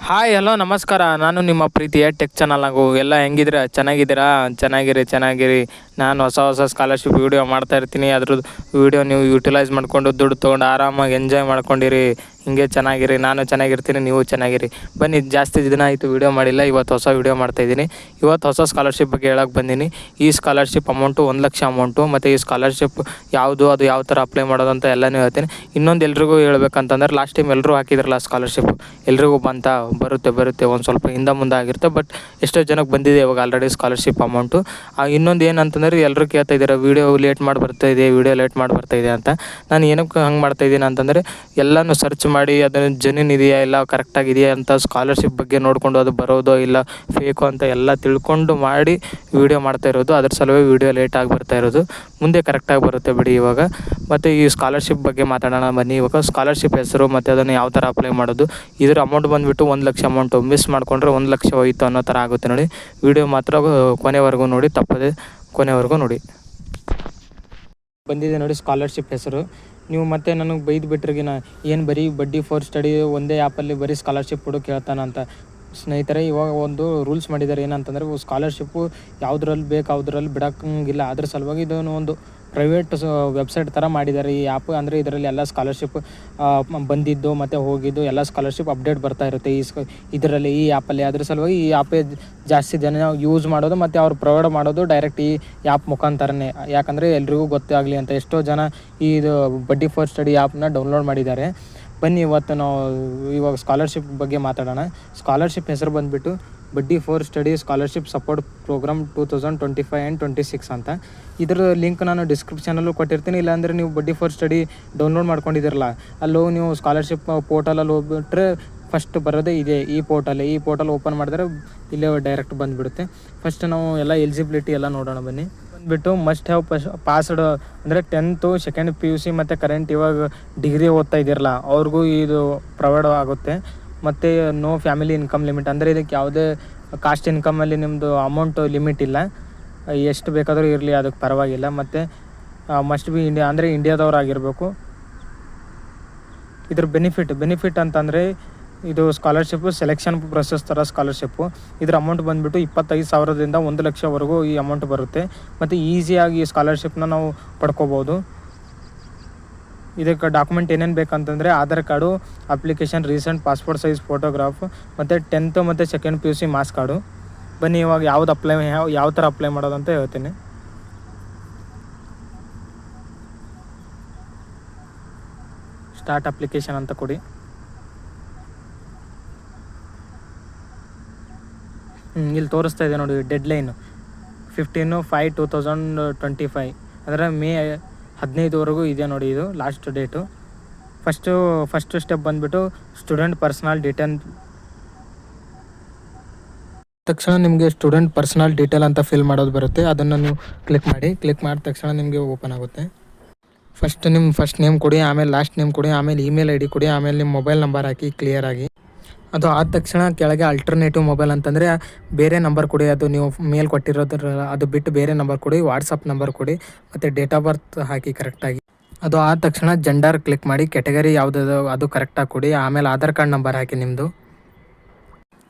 Hi hello ನಮಸ್ಕಾರ. ನಾನು ನಿಮ್ಮ ಪ್ರೀತಿಯ ಟೆಕ್ ಚಾನಲ್ನಾಗು ಎಲ್ಲ ಹೆಂಗಿದ್ದೀರಾ? ಚೆನ್ನಾಗಿದ್ದೀರಾ? ಚೆನ್ನಾಗಿರಿ. ನಾನು ಹೊಸ ಸ್ಕಾಲರ್ಶಿಪ್ ವೀಡಿಯೋ ಮಾಡ್ತಾ ಇರ್ತೀನಿ. ಅದ್ರದ್ದು ವೀಡಿಯೋ ನೀವು ಯೂಟಿಲೈಸ್ ಮಾಡ್ಕೊಂಡು ದುಡ್ಡು ತೊಗೊಂಡು ಆರಾಮಾಗಿ ಎಂಜಾಯ್ ಮಾಡ್ಕೊಂಡಿರಿ. ಹಿಂಗೆ ಚೆನ್ನಾಗಿರಿ. ನಾನು ಚೆನ್ನಾಗಿರ್ತೀನಿ, ನೀವು ಚೆನ್ನಾಗಿರಿ. ಬನ್ನಿ, ಜಾಸ್ತಿ ದಿನ ಆಯಿತು ವೀಡಿಯೋ ಮಾಡಿಲ್ಲ. ಇವತ್ತು ಹೊಸ ವೀಡಿಯೋ ಮಾಡ್ತಾಯಿದ್ದೀನಿ. ಇವತ್ತು ಹೊಸ ಸ್ಕಾಲರ್ಶಿಪ್ ಬಗ್ಗೆ ಹೇಳೋಕ್ಕೆ ಬಂದೀನಿ. ಈ ಸ್ಕಾಲರ್ಶಿಪ್ ಅಮೌಂಟು 1,00,000 ಅಮೌಂಟು. ಮತ್ತು ಈ ಸ್ಕಾಲರ್ಶಿಪ್ ಯಾವುದು, ಅದು ಯಾವ ಥರ ಅಪ್ಲೈ ಮಾಡೋದು ಅಂತ ಎಲ್ಲನೂ ಹೇಳ್ತೀನಿ. ಇನ್ನೊಂದು ಎಲ್ರಿಗೂ ಹೇಳ್ಬೇಕಂತಂದ್ರೆ, ಲಾಸ್ಟ್ ಟೈಮ್ ಎಲ್ಲರೂ ಹಾಕಿದ್ರಲ್ಲ ಸ್ಕಾಲರ್ಶಿಪ್, ಎಲ್ರಿಗೂ ಬರುತ್ತೆ ಒಂದು ಸ್ವಲ್ಪ ಹಿಂದೆ ಮುಂದೆ ಆಗಿರುತ್ತೆ. ಬಟ್ ಎಷ್ಟೋ ಜನಕ್ಕೆ ಬಂದಿದೆ ಇವಾಗ ಆಲ್ರೆಡಿ ಸ್ಕಾಲರ್ಶಿಪ್ ಅಮೌಂಟು. ಇನ್ನೊಂದು ಏನಂತಂದರೆ, ಎಲ್ಲರೂ ಕೇಳ್ತಾ ಇದ್ದಾರೆ ವೀಡಿಯೋ ಲೇಟ್ ಮಾಡಿ ಬರ್ತಾಯಿದೆ ಅಂತ. ನಾನು ಏನಕ್ಕೆ ಹಂಗೆ ಮಾಡ್ತಾಯಿದ್ದೀನಿ ಅಂತಂದರೆ, ಎಲ್ಲನೂ ಸರ್ಚ್ ಮಾಡಿ ಅದನ್ನು ಜೆನ್ಯೂನ್ ಇದೆಯಾ ಇಲ್ಲ ಕರೆಕ್ಟಾಗಿದೆಯಾ ಅಂತ ಸ್ಕಾಲರ್ಶಿಪ್ ಬಗ್ಗೆ ನೋಡಿಕೊಂಡು ಅದು ಬರೋದೋ ಇಲ್ಲ ಫೇಕೋ ಅಂತ ಎಲ್ಲ ತಿಳ್ಕೊಂಡು ಮಾಡಿ ವೀಡಿಯೋ ಮಾಡ್ತಾ ಇರೋದು. ಅದ್ರ ಸಲುವಾಗಿ ವೀಡಿಯೋ ಲೇಟಾಗಿ ಬರ್ತಾ ಇರೋದು. ಮುಂದೆ ಕರೆಕ್ಟಾಗಿ ಬರುತ್ತೆ ಬಿಡಿ ಇವಾಗ. ಮತ್ತು ಈ ಸ್ಕಾಲರ್ಶಿಪ್ ಬಗ್ಗೆ ಮಾತಾಡೋಣ ಬನ್ನಿ. ಇವಾಗ ಸ್ಕಾಲರ್ಶಿಪ್ ಹೆಸರು ಮತ್ತು ಅದನ್ನು ಯಾವ ಥರ ಅಪ್ಲೈ ಮಾಡೋದು, ಇದರ ಅಮೌಂಟ್ ಬಂದುಬಿಟ್ಟು 1,00,000 ಅಮೌಂಟು. ಮಿಸ್ ಮಾಡಿಕೊಂಡ್ರೆ 1,00,000 ಹೋಯಿತು ಅನ್ನೋ ಥರ ಆಗುತ್ತೆ ನೋಡಿ. ವೀಡಿಯೋ ಮಾತ್ರ ಕೊನೆವರೆಗೂ ನೋಡಿ, ತಪ್ಪದೆ ಕೊನೆವರೆಗೂ ನೋಡಿ. ಬಂದಿದೆ ನೋಡಿ ಸ್ಕಾಲರ್ಶಿಪ್ ಹೆಸರು. ನೀವು ಮತ್ತೆ ನನಗೆ ಬೈದು ಬಿಟ್ರಿಗಿನ ಏನು ಬರೀ ಬಡ್ಡಿ ಫಾರ್ ಸ್ಟಡಿ ಒಂದೇ ಆ್ಯಪಲ್ಲಿ ಬರೀ ಸ್ಕಾಲರ್ಶಿಪ್ ಕೊಡು ಕೇಳ್ತಾನಂತ. ಸ್ನೇಹಿತರೆ, ಇವಾಗ ಒಂದು ರೂಲ್ಸ್ ಮಾಡಿದ್ದಾರೆ. ಏನಂತಂದರೆ, ಸ್ಕಾಲರ್ಶಿಪ್ಪು ಯಾವುದ್ರಲ್ಲಿ ಬೇಕು ಯಾವುದ್ರಲ್ಲಿ ಬಿಡೋಂಗಿಲ್ಲ. ಅದ್ರ ಸಲುವಾಗಿ ಇದನ್ನು ಒಂದು ಪ್ರೈವೇಟ್ ವೆಬ್ಸೈಟ್ ಥರ ಮಾಡಿದ್ದಾರೆ ಈ ಆ್ಯಪ್. ಅಂದರೆ ಇದರಲ್ಲಿ ಎಲ್ಲ ಸ್ಕಾಲರ್ಶಿಪ್ ಬಂದಿದ್ದು ಮತ್ತು ಹೋಗಿದ್ದು ಎಲ್ಲ ಸ್ಕಾಲರ್ಶಿಪ್ ಅಪ್ಡೇಟ್ ಬರ್ತಾ ಇರುತ್ತೆ ಇದರಲ್ಲಿ, ಈ ಆ್ಯಪಲ್ಲಿ. ಅದ್ರ ಸಲುವಾಗಿ ಈ ಆ್ಯಪೇ ಜಾಸ್ತಿ ಜನ ಯೂಸ್ ಮಾಡೋದು ಮತ್ತು ಅವ್ರು ಪ್ರೊವೈಡ್ ಮಾಡೋದು ಡೈರೆಕ್ಟ್ ಈ ಆ್ಯಪ್ ಮುಖಾಂತರನೇ. ಯಾಕಂದರೆ ಎಲ್ರಿಗೂ ಗೊತ್ತಾಗಲಿ ಅಂತ ಎಷ್ಟೋ ಜನ ಇದು ಬಡ್ಡಿ ಫಾರ್ ಸ್ಟಡಿ ಆ್ಯಪ್ನ ಡೌನ್ಲೋಡ್ ಮಾಡಿದ್ದಾರೆ. ಬನ್ನಿ, ಇವತ್ತು ನಾವು ಇವಾಗ ಸ್ಕಾಲರ್ಶಿಪ್ ಬಗ್ಗೆ ಮಾತಾಡೋಣ. ಸ್ಕಾಲರ್ಶಿಪ್ ಹೆಸರು ಬಂದುಬಿಟ್ಟು buddy for study scholarship support program 2025 and 26 ಅಂತ. ಇದರ ಲಿಂಕ್ ನಾನು ಡಿಸ್ಕ್ರಿಪ್ಷನಲ್ಲೂ ಕೊಟ್ಟಿರ್ತೀನಿ. ಇಲ್ಲಾಂದರೆ ನೀವು ಬಡ್ಡಿ ಫಾರ್ ಸ್ಟಡಿ ಡೌನ್ಲೋಡ್ ಮಾಡ್ಕೊಂಡಿದ್ದೀರಲ್ಲ, ಅಲ್ಲೂ ನೀವು ಸ್ಕಾಲರ್ಶಿಪ್ ಪೋರ್ಟಲಲ್ಲಿ ಹೋಗ್ಬಿಟ್ರೆ ಫಸ್ಟ್ ಬರೋದೇ ಇದೆ ಈ ಪೋರ್ಟಲ್ ಓಪನ್ ಮಾಡಿದ್ರೆ ಇಲ್ಲೇ ಡೈರೆಕ್ಟ್ ಬಂದುಬಿಡುತ್ತೆ. ಫಸ್ಟ್ ನಾವು ಎಲ್ಲ ಎಲಿಜಿಬಿಲಿಟಿ ಎಲ್ಲ ನೋಡೋಣ ಬನ್ನಿ. ಬಂದುಬಿಟ್ಟು ಮಸ್ಟ್ ಹ್ಯಾವ್ ಪಾಸ್ಡ್ ಅಂದರೆ 10th, 2nd PUC ಮತ್ತು ಕರೆಂಟ್ ಇವಾಗ ಡಿಗ್ರಿ ಓದ್ತಾ ಇದ್ದೀರಲ್ಲ ಅವ್ರಿಗೂ ಇದು ಪ್ರೊವೈಡ್ ಆಗುತ್ತೆ. ಮತ್ತು ನೋ ಫ್ಯಾಮಿಲಿ ಇನ್ಕಮ್ ಲಿಮಿಟ್, ಅಂದರೆ ಇದಕ್ಕೆ ಯಾವುದೇ ಕಾಸ್ಟ್ ಇನ್ಕಮಲ್ಲಿ ನಿಮ್ಮದು ಅಮೌಂಟು ಲಿಮಿಟ್ ಇಲ್ಲ. ಎಷ್ಟು ಬೇಕಾದರೂ ಇರಲಿ, ಅದಕ್ಕೆ ಪರವಾಗಿಲ್ಲ. ಮತ್ತು ಮಸ್ಟ್ ಬಿ ಇಂಡಿಯಾ, ಅಂದರೆ ಇಂಡಿಯಾದವ್ರು ಆಗಿರಬೇಕು. ಇದ್ರ ಬೆನಿಫಿಟ್ ಅಂತಂದರೆ, ಇದು ಸ್ಕಾಲರ್ಶಿಪ್ಪು ಸೆಲೆಕ್ಷನ್ ಪ್ರೊಸೆಸ್ ಥರ ಸ್ಕಾಲರ್ಶಿಪ್ಪು. ಇದ್ರ ಅಮೌಂಟ್ ಬಂದುಬಿಟ್ಟು 25,000ದಿಂದ 1,00,000ವರೆಗೂ ಈ ಅಮೌಂಟ್ ಬರುತ್ತೆ. ಮತ್ತು ಈಸಿಯಾಗಿ ಈ ಸ್ಕಾಲರ್ಶಿಪ್ನ ನಾವು ಪಡ್ಕೋಬೋದು. ಇದಕ್ಕೆ ಡಾಕ್ಯುಮೆಂಟ್ ಏನೇನು ಬೇಕಂತಂದರೆ, Aadhaar card, application, recent passport size photograph ಮತ್ತು 10th ಮತ್ತು 2nd PUC ಮಾರ್ಕ್ಸ್ ಕಾರ್ಡು. ಬನ್ನಿ, ಇವಾಗ ಯಾವ ಥರ ಅಪ್ಲೈ ಮಾಡೋದು ಅಂತ ಹೇಳ್ತೀನಿ. ಸ್ಟಾರ್ಟ್ ಅಪ್ಲಿಕೇಶನ್ ಅಂತ ಕೊಡಿ. ಇಲ್ಲಿ ತೋರಿಸ್ತಾ ಇದೆ ನೋಡಿ, ಡೆಡ್ಲೈನು 15/5/2025, ಅಂದರೆ ಮೇ 15ವರೆಗೂ ಇದೆ ನೋಡಿ. ಇದು ಲಾಸ್ಟ್ ಡೇಟು. ಫಸ್ಟ್ ಸ್ಟೆಪ್ ಬಂದುಬಿಟ್ಟು ಸ್ಟೂಡೆಂಟ್ ಪರ್ಸನಲ್ ಡೀಟೇಲ್. ತಕ್ಷಣ ನಿಮಗೆ ಸ್ಟೂಡೆಂಟ್ ಪರ್ಸನಲ್ ಡೀಟೇಲ್ ಅಂತ ಫಿಲ್ ಮಾಡೋದು ಬರುತ್ತೆ. ಅದನ್ನು ನೀವು ಕ್ಲಿಕ್ ಮಾಡಿದ ತಕ್ಷಣ ನಿಮಗೆ ಓಪನ್ ಆಗುತ್ತೆ. ನಿಮ್ಮ ಫಸ್ಟ್ ನೇಮ್ ಕೊಡಿ, ಆಮೇಲೆ ಲಾಸ್ಟ್ ನೇಮ್ ಕೊಡಿ, ಆಮೇಲೆ ಇಮೇಲ್ ID ಕೊಡಿ, ಆಮೇಲೆ ನಿಮ್ಮ ಮೊಬೈಲ್ ನಂಬರ್ ಹಾಕಿ ಕ್ಲಿಯರಾಗಿ. ಅದು ಆದ ತಕ್ಷಣ ಕೆಳಗೆ ಅಲ್ಟರ್ನೇಟಿವ್ ಮೊಬೈಲ್ ಅಂತಂದರೆ ಬೇರೆ ನಂಬರ್ ಕೊಡಿ. ಅದು ನೀವು ಮೇಲ್ ಕೊಟ್ಟಿರೋದ್ರ ಅದು ಬಿಟ್ಟು ಬೇರೆ ನಂಬರ್ ಕೊಡಿ, ವಾಟ್ಸಪ್ ನಂಬರ್ ಕೊಡಿ, ಮತ್ತು ಡೇಟ್ ಆಫ್ ಬರ್ತ್ ಹಾಕಿ ಕರೆಕ್ಟಾಗಿ. ಅದು ಆದ ತಕ್ಷಣ ಜೆಂಡರ್ ಕ್ಲಿಕ್ ಮಾಡಿ, ಕ್ಯಾಟಗರಿ ಯಾವುದದು ಅದು ಕರೆಕ್ಟಾಗಿ ಕೊಡಿ, ಆಮೇಲೆ ಆಧಾರ್ ಕಾರ್ಡ್ ನಂಬರ್ ಹಾಕಿ ನಿಮ್ಮದು.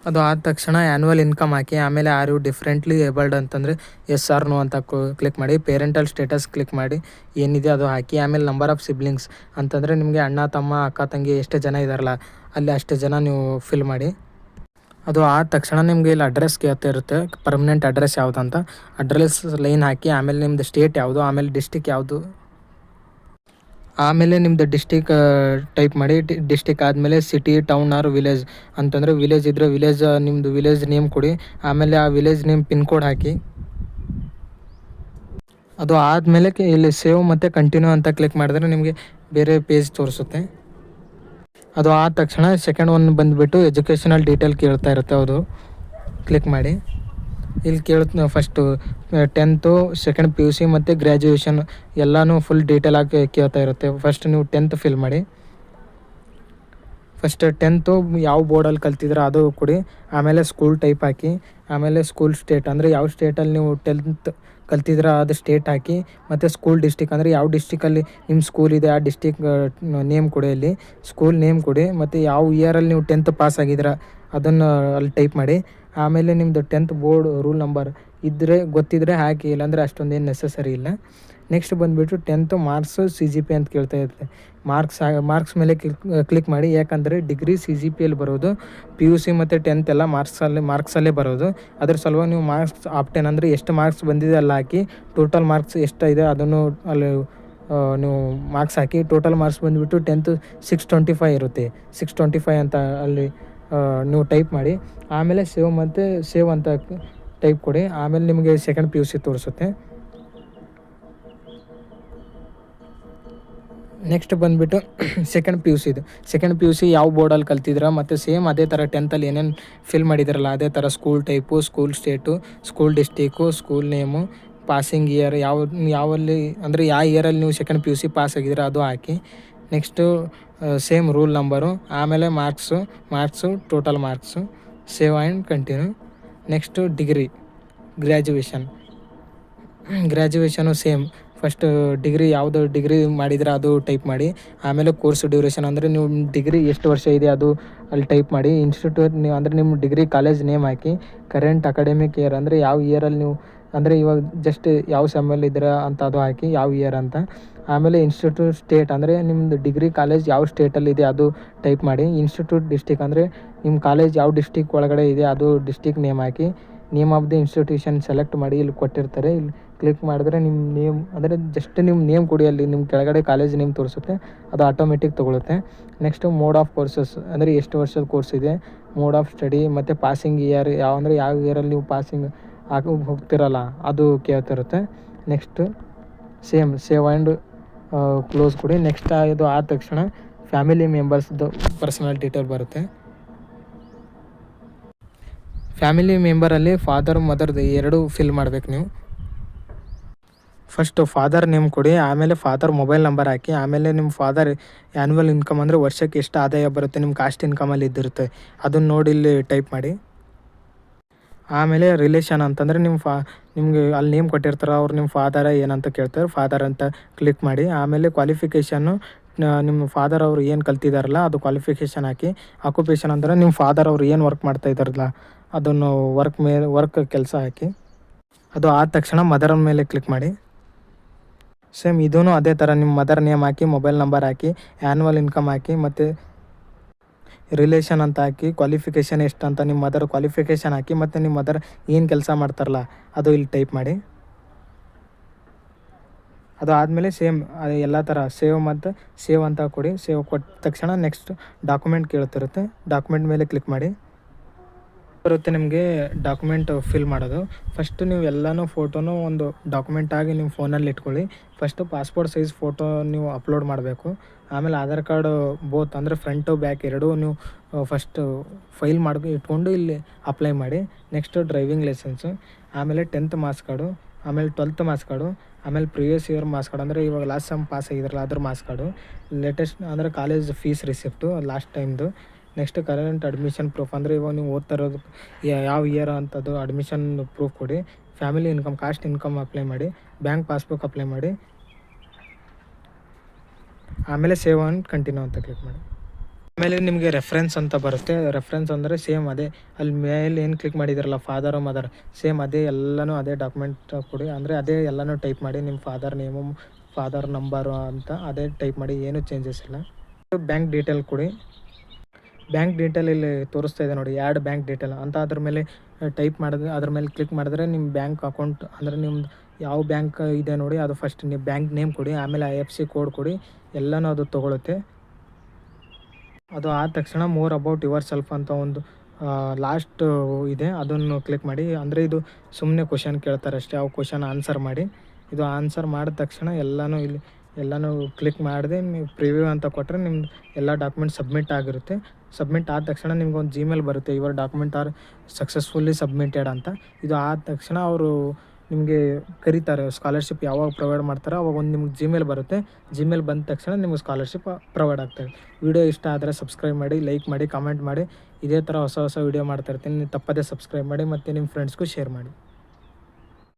ಅದು ಆದ ತಕ್ಷಣ ಆ್ಯನ್ಯುವಲ್ ಇನ್ಕಮ್ ಹಾಕಿ, ಆಮೇಲೆ ಆರ್ ಯು ಡಿಫ್ರೆಂಟ್ಲಿ ಏಬಲ್ಡ್ ಅಂತಂದರೆ ಎಸ್ ಆರ್ ನೋ ಅಂತ ಕ್ಲಿಕ್ ಮಾಡಿ, ಪೇರೆಂಟಲ್ ಸ್ಟೇಟಸ್ ಕ್ಲಿಕ್ ಮಾಡಿ, ಏನಿದೆ ಅದು ಹಾಕಿ. ಆಮೇಲೆ ನಂಬರ್ ಆಫ್ ಸಿಬ್ಲಿಂಗ್ಸ್ ಅಂತಂದರೆ ನಿಮಗೆ ಅಣ್ಣ ತಮ್ಮ ಅಕ್ಕ ತಂಗಿ ಎಷ್ಟು ಜನ ಇದ್ದಾರಲ್ಲ ಅಲ್ಲಿ ಅಷ್ಟು ಜನ ನೀವು ಫಿಲ್ ಮಾಡಿ. ಅದು ಆದ ತಕ್ಷಣ ನಿಮಗೆ ಇಲ್ಲಿ ಅಡ್ರೆಸ್ ಕೇಳ್ತಾ ಇರುತ್ತೆ, ಪರ್ಮನೆಂಟ್ ಅಡ್ರೆಸ್ ಯಾವುದು ಅಂತ. ಅಡ್ರೆಸ್ ಲೈನ್ ಹಾಕಿ, ಆಮೇಲೆ ನಿಮ್ಮದು ಸ್ಟೇಟ್ ಯಾವುದು, ಆಮೇಲೆ ಡಿಸ್ಟಿಕ್ ಯಾವುದು, ಆಮೇಲೆ ನಿಮ್ಮದು ಡಿಸ್ಟಿಕ್ ಟೈಪ್ ಮಾಡಿ. ಡಿಸ್ಟಿಕ್ ಆದಮೇಲೆ ಸಿಟಿ, ಟೌನ್ ಆರ್ ವಿಲೇಜ್ ಅಂತಂದರೆ ವಿಲೇಜ್ ಇದ್ದರೆ ವಿಲೇಜ್, ನಿಮ್ಮದು ವಿಲೇಜ್ ನೇಮ್ ಕೊಡಿ. ಆಮೇಲೆ ಆ ವಿಲೇಜ್ ನೇಮ್ ಪಿನ್ ಕೋಡ್ ಹಾಕಿ. ಅದು ಆದಮೇಲೆ ಇಲ್ಲಿ ಸೇವ್ ಮತ್ತು ಕಂಟಿನ್ಯೂ ಅಂತ ಕ್ಲಿಕ್ ಮಾಡಿದ್ರೆ ನಿಮಗೆ ಬೇರೆ ಪೇಜ್ ತೋರಿಸುತ್ತೆ. ಅದು ಆದ ತಕ್ಷಣ ಸೆಕೆಂಡ್ ಒನ್ ಬಂದುಬಿಟ್ಟು ಎಜುಕೇಷನಲ್ ಡೀಟೇಲ್ ಕೇಳ್ತಾ ಇರುತ್ತೆ, ಅದು ಕ್ಲಿಕ್ ಮಾಡಿ. ಇಲ್ಲಿ ಫಸ್ಟು 10th, 2nd PUC ಮತ್ತು ಗ್ರ್ಯಾಜುಯೇಷನ್ ಎಲ್ಲನೂ ಫುಲ್ ಡೀಟೇಲ್ ಆಗಿ ಕೇಳ್ತಾ ಇರುತ್ತೆ. ಫಸ್ಟ್ ನೀವು 10th ಫಿಲ್ ಮಾಡಿ. ಫಸ್ಟ್ 10th ಯಾವ ಬೋರ್ಡಲ್ಲಿ ಕಲ್ತಿದ್ರೆ ಅದು ಕೊಡಿ. ಆಮೇಲೆ ಸ್ಕೂಲ್ ಟೈಪ್ ಹಾಕಿ, ಆಮೇಲೆ ಸ್ಕೂಲ್ ಸ್ಟೇಟ್ ಅಂದರೆ ಯಾವ ಸ್ಟೇಟಲ್ಲಿ ನೀವು 10th ಕಲ್ತಿದ್ರೆ ಅದು ಸ್ಟೇಟ್ ಹಾಕಿ. ಮತ್ತು ಸ್ಕೂಲ್ ಡಿಸ್ಟಿಕ್ ಅಂದರೆ ಯಾವ ಡಿಸ್ಟಿಕಲ್ಲಿ ನಿಮ್ಮ ಸ್ಕೂಲ್ ಇದೆ ಆ ಡಿಸ್ಟಿಕ್ ನೇಮ್ ಕೊಡಿ, ಅಲ್ಲಿ ಸ್ಕೂಲ್ ನೇಮ್ ಕೊಡಿ. ಮತ್ತು ಯಾವ ಇಯರಲ್ಲಿ ನೀವು 10th ಪಾಸ್ ಆಗಿದ್ದೀರಾ ಅದನ್ನು ಅಲ್ಲಿ ಟೈಪ್ ಮಾಡಿ. ಆಮೇಲೆ ನಿಮ್ಮದು 10th ಬೋರ್ಡ್ ರೂಲ್ ನಂಬರ್ ಗೊತ್ತಿದ್ದರೆ ಹಾಕಿ, ಇಲ್ಲಾಂದರೆ ಅಷ್ಟೊಂದೇನು ನೆಸಸರಿ ಇಲ್ಲ. ನೆಕ್ಸ್ಟ್ ಬಂದುಬಿಟ್ಟು 10th ಮಾರ್ಕ್ಸು CGP ಅಂತ ಕೇಳ್ತಾ ಇರುತ್ತೆ. ಮಾರ್ಕ್ಸ್ ಮೇಲೆ ಕ್ಲಿಕ್ ಮಾಡಿ. ಯಾಕಂದರೆ ಡಿಗ್ರಿ CGPಯಲ್ಲಿ ಬರೋದು, PUC ಮತ್ತು 10th ಎಲ್ಲ ಮಾರ್ಕ್ಸಲ್ಲೇ ಬರೋದು. ಅದ್ರ ಸಲುವಾಗಿ ನೀವು ಮಾರ್ಕ್ಸ್ ಆಪ್ಟೆನ್ ಅಂದರೆ ಎಷ್ಟು ಮಾರ್ಕ್ಸ್ ಬಂದಿದೆ ಅಲ್ಲಿ ಹಾಕಿ, ಟೋಟಲ್ ಮಾರ್ಕ್ಸ್ ಎಷ್ಟಿದೆ ಅದನ್ನು ಅಲ್ಲಿ ನೀವು ಮಾರ್ಕ್ಸ್ ಹಾಕಿ. ಟೋಟಲ್ ಮಾರ್ಕ್ಸ್ ಬಂದುಬಿಟ್ಟು 10th 625 ಇರುತ್ತೆ. 625 ಅಂತ ಅಲ್ಲಿ ನೀವು ಟೈಪ್ ಮಾಡಿ. ಆಮೇಲೆ ಸೇವ್ ಅಂತ ಟೈಪ್ ಕೊಡಿ. ಆಮೇಲೆ ನಿಮಗೆ ಸೆಕೆಂಡ್ PUC ತೋರಿಸುತ್ತೆ. ನೆಕ್ಸ್ಟ್ ಬಂದುಬಿಟ್ಟು ಸೆಕೆಂಡ್ PUC ಯಾವ ಬೋರ್ಡಲ್ಲಿ ಕಲ್ತಿದ್ರ ಮತ್ತು ಸೇಮ್ ಅದೇ ಥರ 10th ಏನೇನು ಫಿಲ್ ಮಾಡಿದ್ರಲ್ಲ ಅದೇ ಥರ school type, school state, school district, school name, passing year ಯಾವಲ್ಲಿ ಅಂದರೆ ಯಾವ ಇಯರಲ್ಲಿ ನೀವು ಸೆಕೆಂಡ್ PUC ಪಾಸ್ ಆಗಿದ್ರೆ ಅದು ಹಾಕಿ. ನೆಕ್ಸ್ಟು ಸೇಮ್ ರೂಲ್ ನಂಬರು, ಆಮೇಲೆ marks total marks, save and continue. Next graduation same. First ಯಾವುದು ಡಿಗ್ರಿ ಮಾಡಿದರೆ ಅದು ಟೈಪ್ ಮಾಡಿ. ಆಮೇಲೆ ಕೋರ್ಸ್ ಡ್ಯೂರೇಷನ್ ಅಂದರೆ ನೀವು ಡಿಗ್ರಿ ಎಷ್ಟು ವರ್ಷ ಇದೆ ಅದು ಅಲ್ಲಿ ಟೈಪ್ ಮಾಡಿ. ಇನ್ಸ್ಟಿಟ್ಯೂಟ್ ನೀವು ಅಂದರೆ ನಿಮ್ಮ ಡಿಗ್ರಿ ಕಾಲೇಜ್ ನೇಮ್ ಹಾಕಿ. ಕರೆಂಟ್ ಅಕಾಡೆಮಿಕ್ ಇಯರ್ ಅಂದರೆ ಯಾವ ಇಯರಲ್ಲಿ ನೀವು ಅಂದರೆ ಇವಾಗ ಜಸ್ಟ್ ಯಾವ ಸೆಮ್ಮಲ್ಲಿ ಇದ್ದೀರಾ ಅಂತ ಅದು ಹಾಕಿ, ಯಾವ ಇಯರ್ ಅಂತ. ಆಮೇಲೆ ಇನ್ಸ್ಟಿಟ್ಯೂಟ್ ಸ್ಟೇಟ್ ಅಂದರೆ ನಿಮ್ಮದು ಡಿಗ್ರಿ ಕಾಲೇಜ್ ಯಾವ ಸ್ಟೇಟಲ್ಲಿದೆ ಅದು ಟೈಪ್ ಮಾಡಿ. ಇನ್ಸ್ಟಿಟ್ಯೂಟ್ ಡಿಸ್ಟಿಕ್ ಅಂದರೆ ನಿಮ್ಮ ಕಾಲೇಜ್ ಯಾವ ಡಿಸ್ಟಿಕ್ ಒಳಗಡೆ ಇದೆ ಅದು district name hockey. Name of the institution select ಮಾಡಿ. ಇಲ್ಲಿ ಕೊಟ್ಟಿರ್ತಾರೆ, ಇಲ್ಲಿ ಕ್ಲಿಕ್ ಮಾಡಿದ್ರೆ ನಿಮ್ಮ ನೇಮ್ ಅಂದರೆ ಜಸ್ಟ್ ನಿಮ್ಮ ನೇಮ್ ಕೊಡಿ, ಅಲ್ಲಿ ನಿಮ್ಮ ಕೆಳಗಡೆ ಕಾಲೇಜ್ ನೇಮ್ ತೋರಿಸುತ್ತೆ, ಅದು ಆಟೋಮೆಟಿಕ್ ತೊಗೊಳುತ್ತೆ. ನೆಕ್ಸ್ಟು ಮೋಡ್ ಆಫ್ ಕೋರ್ಸಸ್ ಅಂದರೆ ಎಷ್ಟು ವರ್ಷದ ಕೋರ್ಸ್ ಇದೆ, ಮೋಡ್ ಆಫ್ ಸ್ಟಡಿ ಮತ್ತು ಪಾಸಿಂಗ್ ಇಯರ್ ಯಾವ ಇಯರಲ್ಲಿ ನೀವು ಪಾಸಿಂಗ್ ಹೋಗ್ತಿರಲ್ಲ ಅದು ಕೇಳ್ತಿರುತ್ತೆ. ನೆಕ್ಸ್ಟ್ ಸೇವ್ ಆ್ಯಂಡ್ ಕ್ಲೋಸ್ ಕೊಡಿ. ನೆಕ್ಸ್ಟ್ ಇದು ಆದ ತಕ್ಷಣ ಫ್ಯಾಮಿಲಿ ಮೆಂಬರ್ಸ್ದು ಪರ್ಸನಲ್ ಡೀಟೇಲ್ ಬರುತ್ತೆ. ಫ್ಯಾಮಿಲಿ ಮೆಂಬರಲ್ಲಿ ಫಾದರ್ ಮದರ್ದು ಎರಡು ಫಿಲ್ ಮಾಡ್ಬೇಕು ನೀವು. ಫಸ್ಟು ಫಾದರ್ ನೇಮ್ ಕೊಡಿ, ಆಮೇಲೆ ಫಾದರ್ ಮೊಬೈಲ್ ನಂಬರ್ ಹಾಕಿ. ಆಮೇಲೆ ನಿಮ್ಮ ಫಾದರ್ ಆ್ಯನ್ಯುವಲ್ ಇನ್ಕಮ್ ಅಂದರೆ ವರ್ಷಕ್ಕೆ ಎಷ್ಟು ಆದಾಯ ಬರುತ್ತೆ ನಿಮ್ಮ ಕಾಸ್ಟ್ ಇನ್ಕಮಲ್ಲಿ ಇದ್ದಿರುತ್ತೆ ಅದನ್ನು ನೋಡಿ ಇಲ್ಲಿ ಟೈಪ್ ಮಾಡಿ. ಆಮೇಲೆ ರಿಲೇಷನ್ ಅಂತಂದರೆ ನಿಮಗೆ ಅಲ್ಲಿ ನೇಮ್ ಕೊಟ್ಟಿರ್ತಾರೆ, ಅವ್ರು ನಿಮ್ಮ ಫಾದರ ಏನಂತ ಕೇಳ್ತಾರೆ, ಫಾದರ್ ಅಂತ ಕ್ಲಿಕ್ ಮಾಡಿ. ಆಮೇಲೆ ಕ್ವಾಲಿಫಿಕೇಷನ್ನು ನಿಮ್ಮ ಫಾದರ್ ಅವರು ಏನು ಕಲ್ತಿದ್ದಾರಲ್ಲ ಅದು ಕ್ವಾಲಿಫಿಕೇಷನ್ ಹಾಕಿ. ಆಕ್ಯುಪೇಷನ್ ಅಂದರೆ ನಿಮ್ಮ ಫಾದರ್ ಅವರು ಏನು ವರ್ಕ್ ಮಾಡ್ತಾ ಇದ್ದಾರಲ್ಲ ಅದನ್ನು ವರ್ಕ್ ಕೆಲಸ ಹಾಕಿ. ಅದು ಆದ ತಕ್ಷಣ ಮದರ್ ಮೇಲೆ ಕ್ಲಿಕ್ ಮಾಡಿ. ಸೇಮ್ ಇದೂ ಅದೇ ಥರ ನಿಮ್ಮ ಮದರ್ ನೇಮ್ ಹಾಕಿ, ಮೊಬೈಲ್ ನಂಬರ್ ಹಾಕಿ, ಆ್ಯನ್ಯುವಲ್ ಇನ್ಕಮ್ ಹಾಕಿ ಮತ್ತು ರಿಲೇಷನ್ ಅಂತ ಹಾಕಿ. ಕ್ವಾಲಿಫಿಕೇಷನ್ ಎಷ್ಟು ಅಂತ ನಿಮ್ಮ ಮದರ್ ಕ್ವಾಲಿಫಿಕೇಷನ್ ಹಾಕಿ ಮತ್ತು ನಿಮ್ಮ ಮದರ್ ಏನು ಕೆಲಸ ಮಾಡ್ತಾರಲ್ಲ ಅದು ಇಲ್ಲಿ ಟೈಪ್ ಮಾಡಿ. ಅದು ಆದಮೇಲೆ ಸೇಮ್ ಎಲ್ಲ ಥರ ಸೇವ್ ಅಂತ ಕೊಡಿ. ಸೇವ್ ಕೊಟ್ಟ ತಕ್ಷಣ ನೆಕ್ಸ್ಟ್ ಡಾಕ್ಯುಮೆಂಟ್ ಕೇಳ್ತಿರುತ್ತೆ, ಡಾಕ್ಯುಮೆಂಟ್ ಮೇಲೆ ಕ್ಲಿಕ್ ಮಾಡಿ. ಬರುತ್ತೆ ನಿಮಗೆ ಡಾಕ್ಯುಮೆಂಟ್ ಫಿಲ್ ಮಾಡೋದು. ಫಸ್ಟು ನೀವು ಎಲ್ಲನೂ ಫೋಟೋನು ಒಂದು ಡಾಕ್ಯುಮೆಂಟ್ ಆಗಿ ನಿಮ್ಮ ಫೋನಲ್ಲಿ ಇಟ್ಕೊಳ್ಳಿ. ಫಸ್ಟು ಪಾಸ್ಪೋರ್ಟ್ ಸೈಜ್ ಫೋಟೋ ನೀವು ಅಪ್ಲೋಡ್ ಮಾಡಬೇಕು. ಆಮೇಲೆ ಆಧಾರ್ ಕಾರ್ಡು ಬೋತ್ ಅಂದರೆ ಫ್ರಂಟು ಬ್ಯಾಕ್ ಎರಡೂ ನೀವು ಫಸ್ಟು ಫೈಲ್ ಇಟ್ಕೊಂಡು ಇಲ್ಲಿ ಅಪ್ಲೈ ಮಾಡಿ. ನೆಕ್ಸ್ಟು ಡ್ರೈವಿಂಗ್ ಲೈಸೆನ್ಸು, ಆಮೇಲೆ 10th ಮಾರ್ಕ್ಸ್ ಕಾರ್ಡು, ಆಮೇಲೆ 12th ಮಾರ್ಕ್ಸ್ ಕಾರ್ಡು, ಆಮೇಲೆ ಪ್ರೀವಿಯಸ್ ಇಯರ್ ಮಾರ್ಕ್ಸ್ ಕಾರ್ಡು ಅಂದರೆ ಇವಾಗ ಲಾಸ್ಟ್ ಸೆಮ್ ಪಾಸ್ ಆಗಿದ್ರಲ್ಲ ಅದ್ರ ಮಾರ್ಕ್ಸ್ ಕಾರ್ಡು, ಲೇಟೆಸ್ಟ್ ಅಂದರೆ ಕಾಲೇಜ್ ಫೀಸ್ ರಿಸಿಪ್ಟು ಲಾಸ್ಟ್ ಟೈಮ್ದು. ನೆಕ್ಸ್ಟ್ ಕರೆಂಟ್ ಅಡ್ಮಿಷನ್ ಪ್ರೂಫ್ ಅಂದರೆ ಇವಾಗ ನೀವು ಓದ್ತಾ ಇರೋದು ಯಾವ ಇಯರ್ ಅಂಥದ್ದು ಅಡ್ಮಿಷನ್ ಪ್ರೂಫ್ ಕೊಡಿ. Family income caste income apply ಮಾಡಿ. ಬ್ಯಾಂಕ್ ಪಾಸ್ಬುಕ್ ಅಪ್ಲೈ ಮಾಡಿ. ಆಮೇಲೆ ಸೇವ್ ಆ್ಯಂಡ್ ಕಂಟಿನ್ಯೂ ಅಂತ ಕ್ಲಿಕ್ ಮಾಡಿ. ಆಮೇಲೆ ನಿಮಗೆ ರೆಫರೆನ್ಸ್ ಅಂತ ಬರುತ್ತೆ. ರೆಫರೆನ್ಸ್ ಅಂದರೆ ಸೇಮ್ ಅದೇ ಅಲ್ಲಿ ಮೇಲೆ ಏನು ಕ್ಲಿಕ್ ಮಾಡಿದಾರಲ್ಲ ಫಾದರ್ ಮದರ್ ಸೇಮ್ ಅದೇ ಎಲ್ಲನೂ ಅದೇ ಡಾಕ್ಯುಮೆಂಟ್ ಕೊಡಿ. ಅಂದರೆ ಅದೇ ಎಲ್ಲನೂ ಟೈಪ್ ಮಾಡಿ. ನಿಮ್ಮ ಫಾದರ್ ನೇಮು ಫಾದರ್ ನಂಬರು ಅಂತ ಅದೇ ಟೈಪ್ ಮಾಡಿ, ಏನೂ ಚೇಂಜಸ್ ಇಲ್ಲ. ಬ್ಯಾಂಕ್ ಡೀಟೇಲ್ ಕೊಡಿ. ಬ್ಯಾಂಕ್ ಡೀಟೇಲ್ ಇಲ್ಲಿ ತೋರಿಸ್ತಾ ಇದೆ ನೋಡಿ, ಆ್ಯಡ್ ಬ್ಯಾಂಕ್ ಡೀಟೇಲ್ ಅಂತ. ಅದ್ರ ಮೇಲೆ ಟೈಪ್ ಮಾಡಿದ್ರೆ ಅದ್ರ ಮೇಲೆ ಕ್ಲಿಕ್ ಮಾಡಿದ್ರೆ ನಿಮ್ಮ ಬ್ಯಾಂಕ್ ಅಕೌಂಟ್ ಅಂದರೆ ನಿಮ್ದು ಯಾವ ಬ್ಯಾಂಕ್ ಇದೆ ನೋಡಿ ಅದು ಫಸ್ಟ್ ನೀವು ಬ್ಯಾಂಕ್ ನೇಮ್ ಕೊಡಿ. ಆಮೇಲೆ IFSC ಕೋಡ್ ಕೊಡಿ. ಎಲ್ಲನೂ ಅದು ತೊಗೊಳುತ್ತೆ. ಅದು ಆದ ತಕ್ಷಣ ಮೋರ್ ಅಬೌಟ್ ಯುವರ್ ಸೆಲ್ಫ್ ಅಂತ ಒಂದು ಲಾಸ್ಟ್ ಇದೆ, ಅದನ್ನು ಕ್ಲಿಕ್ ಮಾಡಿ. ಅಂದರೆ ಇದು ಸುಮ್ಮನೆ ಕ್ವಶನ್ ಕೇಳ್ತಾರೆ ಅಷ್ಟೇ, ಆ ಕ್ವಶನ್ ಆನ್ಸರ್ ಮಾಡಿ. ಇದು ಆನ್ಸರ್ ಮಾಡಿದ ತಕ್ಷಣ ಎಲ್ಲನೂ ಕ್ಲಿಕ್ ಮಾಡಿದೆ ನೀವು ಪ್ರಿವ್ಯೂ ಅಂತ ಕೊಟ್ಟರೆ ನಿಮ್ದು ಎಲ್ಲ ಡಾಕ್ಯುಮೆಂಟ್ ಸಬ್ಮಿಟ್ ಆಗಿರುತ್ತೆ. ಸಬ್ಮಿಟ್ ಆದ ತಕ್ಷಣ ನಿಮ್ಗೆ ಒಂದು Gmail ಬರುತ್ತೆ, your document are successfully submitted ಅಂತ. ಇದು ಆದ ತಕ್ಷಣ ಅವರು ನಿಮಗೆ ಕರೀತಾರೆ. ಸ್ಕಾಲರ್ಶಿಪ್ ಯಾವಾಗ ಪ್ರೊವೈಡ್ ಮಾಡ್ತಾರೆ ಅವಾಗ ಒಂದು ನಿಮ್ಗೆ Gmail ಬರುತ್ತೆ. Gmail ಬಂದ ತಕ್ಷಣ ನಿಮಗೆ ಸ್ಕಾಲರ್ಶಿಪ್ ಪ್ರೊವೈಡ್ ಆಗ್ತದೆ. ವಿಡಿಯೋ ಇಷ್ಟ ಆದರೆ ಸಬ್ಸ್ಕ್ರೈಬ್ ಮಾಡಿ, ಲೈಕ್ ಮಾಡಿ, ಕಾಮೆಂಟ್ ಮಾಡಿ. ಇದೇ ಥರ ಹೊಸ ವೀಡಿಯೋ ಮಾಡ್ತಾ ಇರ್ತೀನಿ. ನೀವು ತಪ್ಪದೇ ಸಬ್ಸ್ಕ್ರೈಬ್ ಮಾಡಿ ಮತ್ತು ನಿಮ್ಮ ಫ್ರೆಂಡ್ಸ್ಗೂ ಶೇರ್ ಮಾಡಿ.